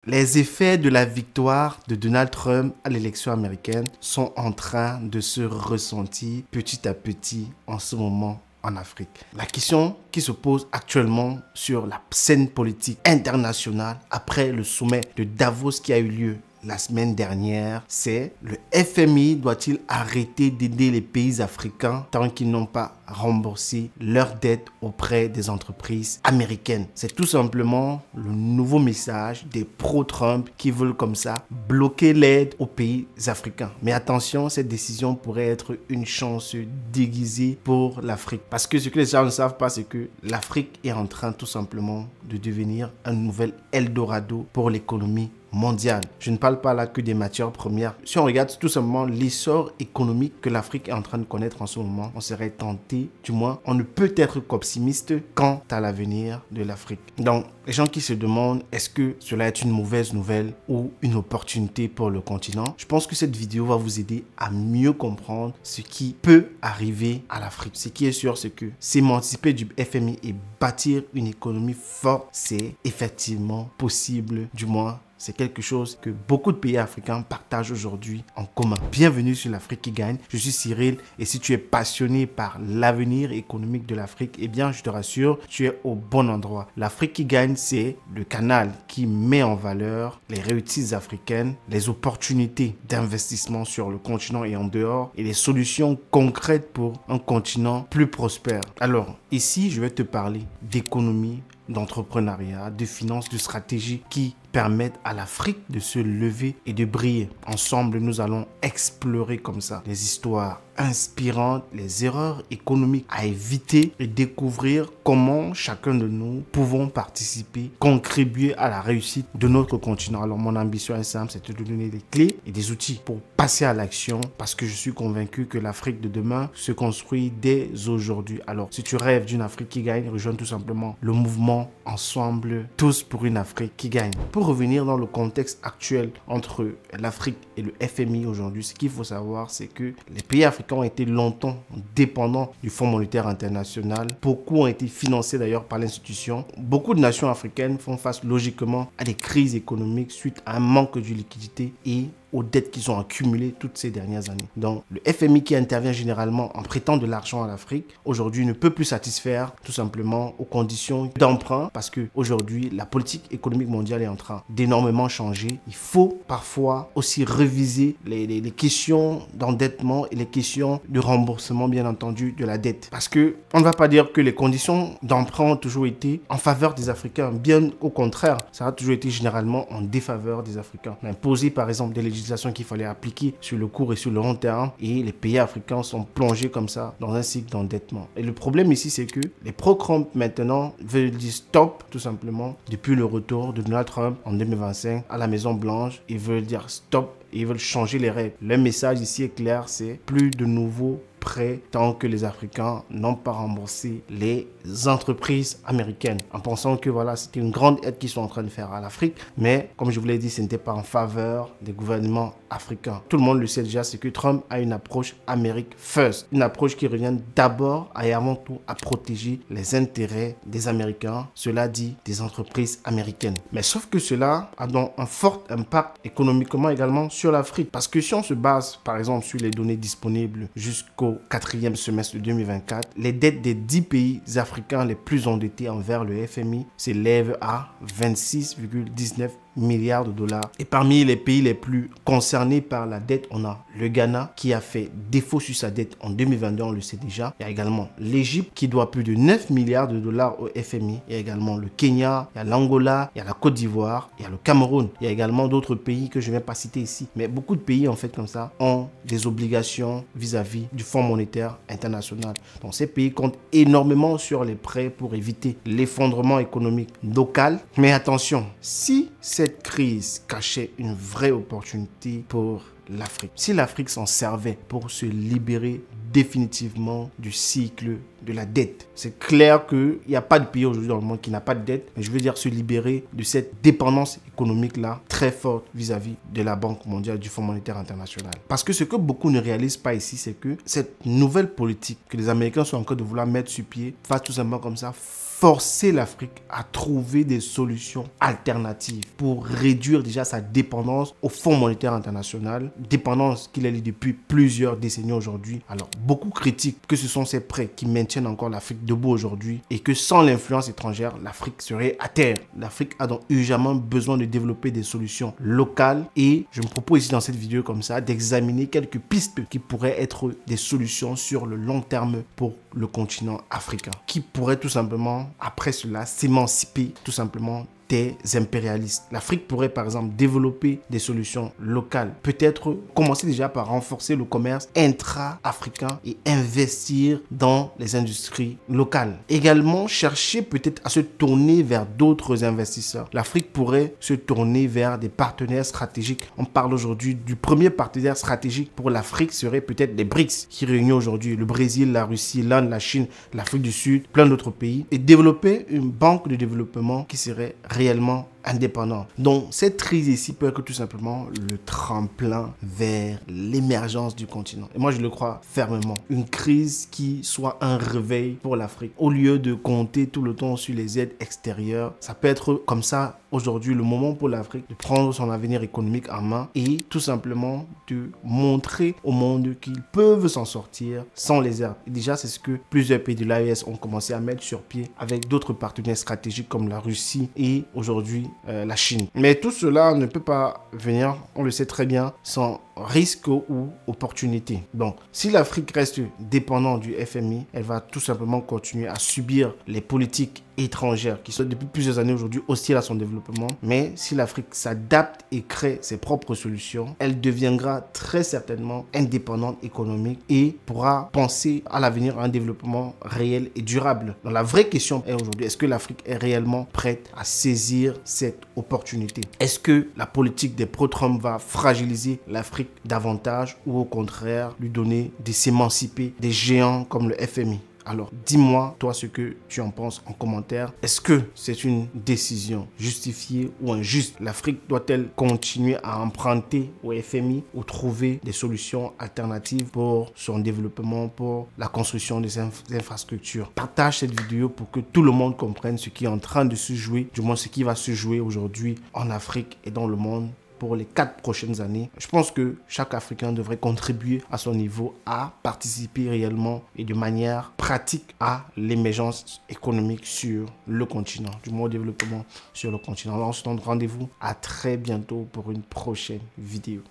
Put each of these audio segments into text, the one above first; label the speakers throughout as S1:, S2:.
S1: Les effets de la victoire de Donald Trump à l'élection américaine sont en train de se ressentir petit à petit en ce moment en Afrique. La question qui se pose actuellement sur la scène politique internationale après le sommet de Davos qui a eu lieu la semaine dernière, c'est le FMI doit-il arrêter d'aider les pays africains tant qu'ils n'ont pas remboursé leurs dettes auprès des entreprises américaines? C'est tout simplement le nouveau message des pro-Trump qui veulent comme ça bloquer l'aide aux pays africains. Mais attention, cette décision pourrait être une chance déguisée pour l'Afrique. Parce que ce que les gens ne savent pas, c'est que l'Afrique est en train tout simplement de devenir un nouvel Eldorado pour l'économie mondiale. Je ne parle pas là que des matières premières. Si on regarde tout simplement l'essor économique que l'Afrique est en train de connaître en ce moment, on serait tenté, du moins, on ne peut être qu'optimiste quant à l'avenir de l'Afrique. Donc, les gens qui se demandent est-ce que cela est une mauvaise nouvelle ou une opportunité pour le continent, je pense que cette vidéo va vous aider à mieux comprendre ce qui peut arriver à l'Afrique. Ce qui est sûr, c'est que s'émanciper du FMI et bâtir une économie forte, c'est effectivement possible, du moins c'est quelque chose que beaucoup de pays africains partagent aujourd'hui en commun. Bienvenue sur l'Afrique qui gagne. Je suis Cyril et si tu es passionné par l'avenir économique de l'Afrique, eh bien je te rassure, tu es au bon endroit. L'Afrique qui gagne, c'est le canal qui met en valeur les réussites africaines, les opportunités d'investissement sur le continent et en dehors et les solutions concrètes pour un continent plus prospère. Alors, ici, je vais te parler d'économie, d'entrepreneuriat, de finances, de stratégie qui permettent à l'Afrique de se lever et de briller. Ensemble, nous allons explorer comme ça les histoires inspirantes, les erreurs économiques à éviter et découvrir comment chacun de nous pouvons participer, contribuer à la réussite de notre continent. Alors mon ambition est simple, c'est de te donner des clés et des outils pour passer à l'action parce que je suis convaincu que l'Afrique de demain se construit dès aujourd'hui. Alors si tu rêves d'une Afrique qui gagne, rejoins tout simplement le mouvement Ensemble, tous pour une Afrique qui gagne. Pour revenir dans le contexte actuel entre l'Afrique et le FMI aujourd'hui, ce qu'il faut savoir, c'est que les pays africains ont été longtemps dépendants du Fonds monétaire international. Beaucoup ont été financés d'ailleurs par l'institution. Beaucoup de nations africaines font face logiquement à des crises économiques suite à un manque de liquidité et aux dettes qu'ils ont accumulées toutes ces dernières années. Donc, le FMI qui intervient généralement en prêtant de l'argent à l'Afrique, aujourd'hui ne peut plus satisfaire tout simplement aux conditions d'emprunt parce que aujourd'hui la politique économique mondiale est en train d'énormément changer. Il faut parfois aussi réviser les questions d'endettement et les questions de remboursement, bien entendu, de la dette. Parce que on ne va pas dire que les conditions d'emprunt ont toujours été en faveur des Africains. Bien au contraire, ça a toujours été généralement en défaveur des Africains. On a imposé par exemple des législations qu'il fallait appliquer sur le court et sur le long terme et les pays africains sont plongés comme ça dans un cycle d'endettement. Et le problème ici, c'est que les pro-Trump maintenant veulent dire stop tout simplement depuis le retour de Donald Trump en 2025 à la Maison Blanche. Ils veulent dire stop et ils veulent changer les règles. Le message ici est clair, c'est plus de nouveaux prêts tant que les Africains n'ont pas remboursé les entreprises américaines en pensant que voilà, c'était une grande aide qu'ils sont en train de faire à l'Afrique. Mais comme je vous l'ai dit, ce n'était pas en faveur des gouvernements africains. Tout le monde le sait déjà, c'est que Trump a une approche America First, une approche qui revient d'abord et avant tout à protéger les intérêts des Américains, cela dit des entreprises américaines. Mais sauf que cela a donc un fort impact économiquement également sur l'Afrique. Parce que si on se base par exemple sur les données disponibles jusqu'au quatrième semestre de 2024, les dettes des 10 pays africains les plus endettés envers le FMI s'élèvent à 26,19 milliards de dollars. Et parmi les pays les plus concernés par la dette, on a le Ghana qui a fait défaut sur sa dette en 2022, on le sait déjà. Il y a également l'Égypte qui doit plus de 9 milliards de dollars au FMI. Il y a également le Kenya, il y a l'Angola, il y a la Côte d'Ivoire, il y a le Cameroun. Il y a également d'autres pays que je ne vais pas citer ici. Mais beaucoup de pays en fait comme ça ont des obligations vis-à-vis du Fonds monétaire international. Donc ces pays comptent énormément sur les prêts pour éviter l'effondrement économique local. Mais attention, si cette crise cachait une vraie opportunité pour l'Afrique, si l'Afrique s'en servait pour se libérer définitivement du cycle de la dette. C'est clair qu'il n'y a pas de pays aujourd'hui dans le monde qui n'a pas de dette, mais je veux dire se libérer de cette dépendance économique-là très forte vis-à-vis de la Banque mondiale, du Fonds monétaire international. Parce que ce que beaucoup ne réalisent pas ici, c'est que cette nouvelle politique que les Américains sont en train de vouloir mettre sur pied va tout simplement comme ça forcer l'Afrique à trouver des solutions alternatives pour réduire déjà sa dépendance au Fonds monétaire international, dépendance qu'il a depuis plusieurs décennies aujourd'hui. Alors, beaucoup critiquent que ce sont ces prêts qui maintiennent encore l'Afrique debout aujourd'hui et que sans l'influence étrangère, l'Afrique serait à terre. L'Afrique a donc urgemment besoin de développer des solutions locales et je me propose ici dans cette vidéo comme ça d'examiner quelques pistes qui pourraient être des solutions sur le long terme pour le continent africain, qui pourrait tout simplement, après cela, s'émanciper tout simplement des impérialistes. L'Afrique pourrait par exemple développer des solutions locales, peut-être commencer déjà par renforcer le commerce intra-africain et investir dans les industries locales. Également chercher peut-être à se tourner vers d'autres investisseurs. L'Afrique pourrait se tourner vers des partenaires stratégiques. On parle aujourd'hui du premier partenaire stratégique pour l'Afrique serait peut-être les BRICS qui réunissent aujourd'hui le Brésil, la Russie, l'Inde, la Chine, l'Afrique du Sud, plein d'autres pays et développer une banque de développement qui serait réellement indépendant. Donc cette crise ici peut être tout simplement le tremplin vers l'émergence du continent. Et moi je le crois fermement. Une crise qui soit un réveil pour l'Afrique. Au lieu de compter tout le temps sur les aides extérieures, ça peut être comme ça aujourd'hui le moment pour l'Afrique de prendre son avenir économique en main et tout simplement de montrer au monde qu'ils peuvent s'en sortir sans les aides. Et déjà c'est ce que plusieurs pays de l'AES ont commencé à mettre sur pied avec d'autres partenaires stratégiques comme la Russie et aujourd'hui la Chine. Mais tout cela ne peut pas venir, on le sait très bien, sans risque ou opportunité. Donc, si l'Afrique reste dépendante du FMI, elle va tout simplement continuer à subir les politiques étrangères qui sont depuis plusieurs années aujourd'hui hostiles à son développement. Mais si l'Afrique s'adapte et crée ses propres solutions, elle deviendra très certainement indépendante économique et pourra penser à l'avenir à un développement réel et durable. Donc, la vraie question est aujourd'hui, est-ce que l'Afrique est réellement prête à saisir cette opportunité? Est-ce que la politique des pro-Trump va fragiliser l'Afrique davantage ou au contraire lui donner de s'émanciper des géants comme le FMI? Alors, dis-moi, toi, ce que tu en penses en commentaire. Est-ce que c'est une décision justifiée ou injuste? L'Afrique doit-elle continuer à emprunter au FMI ou trouver des solutions alternatives pour son développement, pour la construction des infrastructures? Partage cette vidéo pour que tout le monde comprenne ce qui est en train de se jouer, du moins ce qui va se jouer aujourd'hui en Afrique et dans le monde pour les 4 prochaines années. Je pense que chaque Africain devrait contribuer à son niveau à participer réellement et de manière pratique à l'émergence économique sur le continent, du moins au développement sur le continent. Alors, on se donne rendez-vous à très bientôt pour une prochaine vidéo.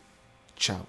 S1: Ciao.